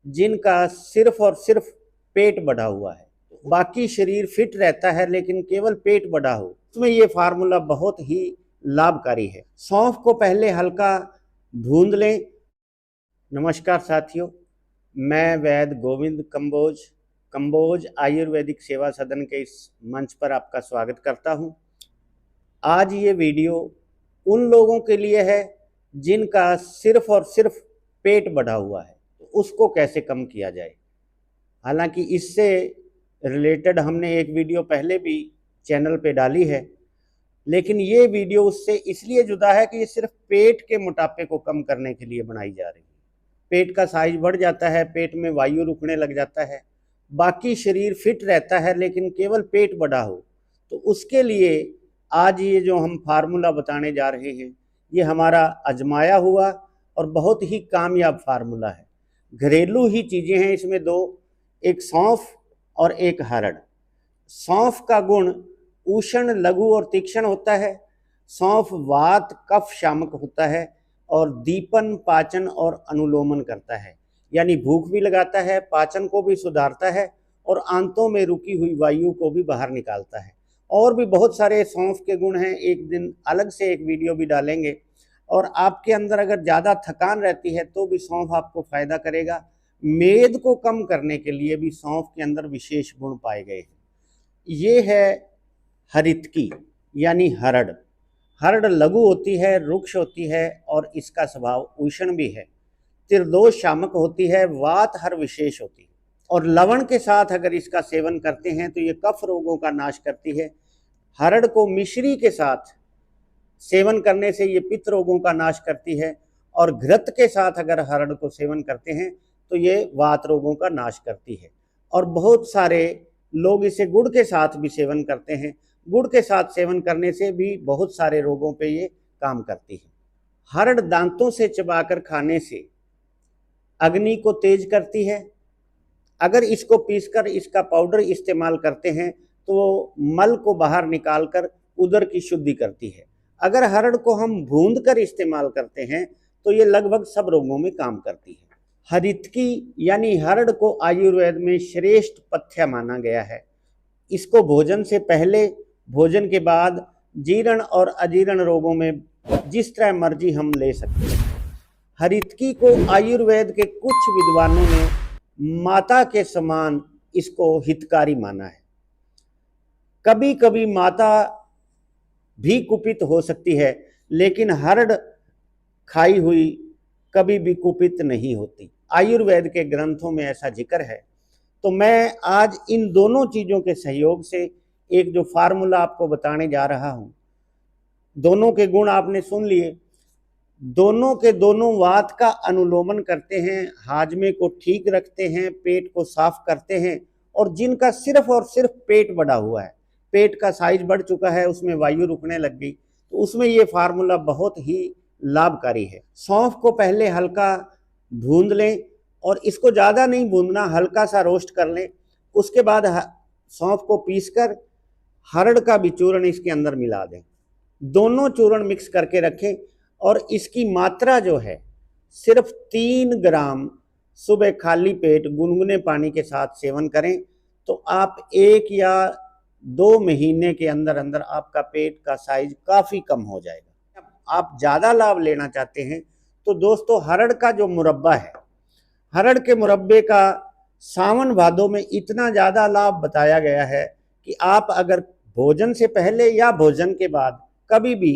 जिनका सिर्फ और सिर्फ पेट बढ़ा हुआ है, बाकी शरीर फिट रहता है लेकिन केवल पेट बढ़ा हो, उसमें ये फार्मूला बहुत ही लाभकारी है। सौंफ को पहले हल्का भूंद लें। नमस्कार साथियों, मैं वैद्य गोविंद कंबोज आयुर्वेदिक सेवा सदन के इस मंच पर आपका स्वागत करता हूं। आज ये वीडियो उन लोगों के लिए है जिनका सिर्फ और सिर्फ पेट बढ़ा हुआ है, तो उसको कैसे कम किया जाए। हालांकि इससे रिलेटेड हमने एक वीडियो पहले भी चैनल पे डाली है, लेकिन ये वीडियो उससे इसलिए जुदा है कि ये सिर्फ पेट के मोटापे को कम करने के लिए बनाई जा रही है। पेट का साइज बढ़ जाता है, पेट में वायु रुकने लग जाता है, बाकी शरीर फिट रहता है लेकिन केवल पेट बढ़ा हो, तो उसके लिए आज ये जो हम फार्मूला बताने जा रहे हैं ये हमारा आजमाया हुआ और बहुत ही कामयाब फार्मूला है। घरेलू ही चीज़ें हैं इसमें दो, एक सौंफ और एक हरड़। सौंफ का गुण उष्ण, लघु और तीक्ष्ण होता है। सौंफ वात, कफ शामक होता है और दीपन, पाचन और अनुलोमन करता है, यानी भूख भी लगाता है, पाचन को भी सुधारता है और आंतों में रुकी हुई वायु को भी बाहर निकालता है। और भी बहुत सारे सौंफ के गुण हैं, एक दिन अलग से एक वीडियो भी डालेंगे। और आपके अंदर अगर ज़्यादा थकान रहती है तो भी सौंफ आपको फायदा करेगा। मेद को कम करने के लिए भी सौंफ के अंदर विशेष गुण पाए गए हैं। ये है हरितकी यानी हरड़। हरड़ लघु होती है, रुक्ष होती है और इसका स्वभाव उष्ण भी है। त्रिदोष शामक होती है, वात हर विशेष होती है और लवण के साथ अगर इसका सेवन करते हैं तो ये कफ रोगों का नाश करती है। हरड़ को मिश्री के साथ सेवन करने से ये पित्त रोगों का नाश करती है और घृत के साथ अगर हरड़ को सेवन करते हैं तो ये वात रोगों का नाश करती है। और बहुत सारे लोग इसे गुड़ के साथ भी सेवन करते हैं। गुड़ के साथ सेवन करने से भी बहुत सारे रोगों पे ये काम करती है। हरड़ दांतों से चबाकर खाने से अग्नि को तेज करती है। अगर इसको पीसकर इसका पाउडर इस्तेमाल करते हैं तो मल को बाहर निकालकर उदर की शुद्धि करती है। अगर हरड़ को हम भूंद कर इस्तेमाल करते हैं तो ये लगभग सब रोगों में काम करती है। हरितकी यानी हरड़ को आयुर्वेद में श्रेष्ठ पथ्य माना गया है। इसको भोजन से पहले, भोजन के बाद, जीर्ण और अजीर्ण रोगों में जिस तरह मर्जी हम ले सकते हैं। हरितकी को आयुर्वेद के कुछ विद्वानों ने माता के समान इसको हितकारी माना है। कभी कभी माता भी कुपित हो सकती है, लेकिन हरड़ खाई हुई कभी भी कुपित नहीं होती। आयुर्वेद के ग्रंथों में ऐसा जिक्र है। तो मैं आज इन दोनों चीज़ों के सहयोग से एक जो फार्मूला आपको बताने जा रहा हूँ, दोनों के गुण आपने सुन लिए। दोनों के दोनों वात का अनुलोमन करते हैं, हाजमे को ठीक रखते हैं, पेट को साफ करते हैं। और जिनका सिर्फ और सिर्फ पेट बढ़ा हुआ है, पेट का साइज बढ़ चुका है, उसमें वायु रुकने लग गई, तो उसमें ये फार्मूला बहुत ही लाभकारी है। सौंफ को पहले हल्का भूंद लें और इसको ज़्यादा नहीं भूनना, हल्का सा रोस्ट कर लें। उसके बाद सौंफ को पीसकर हरड़ का भी चूर्ण इसके अंदर मिला दें। दोनों चूर्ण मिक्स करके रखें और इसकी मात्रा जो है सिर्फ 3 ग्राम सुबह खाली पेट गुनगुने पानी के साथ सेवन करें तो आप 1 या 2 महीने के अंदर अंदर आपका पेट का साइज काफ़ी कम हो जाएगा। आप ज़्यादा लाभ लेना चाहते हैं तो दोस्तों, हरड़ का जो मुरब्बा है, हरड़ के मुरब्बे का सावन भादों में इतना ज़्यादा लाभ बताया गया है कि आप अगर भोजन से पहले या भोजन के बाद कभी भी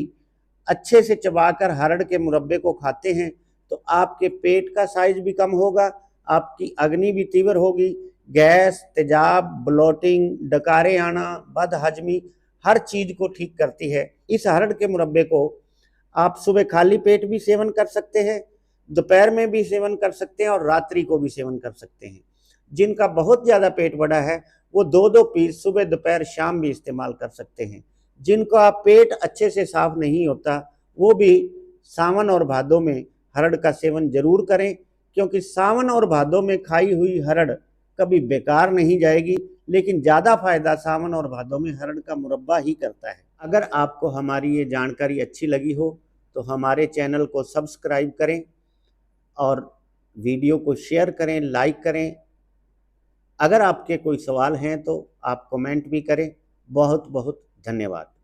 अच्छे से चबाकर हरड़ के मुरब्बे को खाते हैं तो आपके पेट का साइज भी कम होगा, आपकी अग्नि भी तीव्र होगी, गैस, तेजाब, ब्लोटिंग, डकारे आना, बदहजमी, हर चीज़ को ठीक करती है। इस हरड़ के मुरब्बे को आप सुबह खाली पेट भी सेवन कर सकते हैं, दोपहर में भी सेवन कर सकते हैं और रात्रि को भी सेवन कर सकते हैं। जिनका बहुत ज़्यादा पेट बड़ा है वो 2-2 पीस सुबह, दोपहर, शाम भी इस्तेमाल कर सकते हैं। जिनका पेट अच्छे से साफ नहीं होता वो भी सावन और भादों में हरड़ का सेवन जरूर करें, क्योंकि सावन और भादों में खाई हुई हरड़ कभी बेकार नहीं जाएगी, लेकिन ज़्यादा फायदा सावन और भादों में हरड़ का मुरब्बा ही करता है। अगर आपको हमारी ये जानकारी अच्छी लगी हो तो हमारे चैनल को सब्सक्राइब करें और वीडियो को शेयर करें, लाइक करें। अगर आपके कोई सवाल हैं तो आप कमेंट भी करें। बहुत बहुत धन्यवाद।